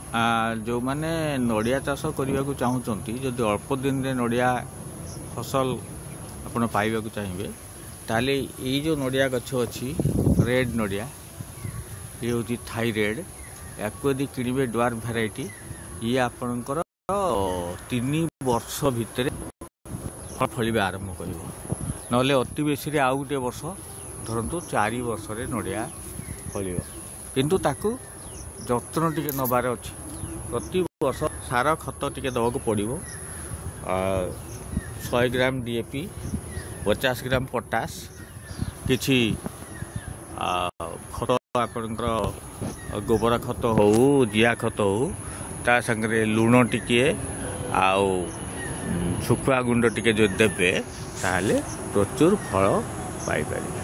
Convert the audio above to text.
जो मैंने नड़िया चाष करने को चाहूँगी जदि अल्प दिन में नड़िया फसल आपण पाइबा चाहिए ताले ये जो नड़िया गछ अच्छी रेड नड़िया ये हूँ थाई रेड या किणवे ड्वार्फ भेराइटी ये आपणकर 3 वर्ष भितर फल फलिबा आरंभ कर ना अति बेसी आउ गोटे वर्ष धरतु 4 वर्ष नड़िया फल किंतु ताकू जत्न टिके नबार अच्छी प्रति वर्ष सार खत टिके दवाक पड़ो 100 ग्राम DAP 50 ग्राम पोटास किछि खत आपणकर गोबर खत हो जिया खत हो ता संगे लुण टिके आउ शुखुआ गुंड टिके जो देबे ताले प्रचुर फल पाई पारे।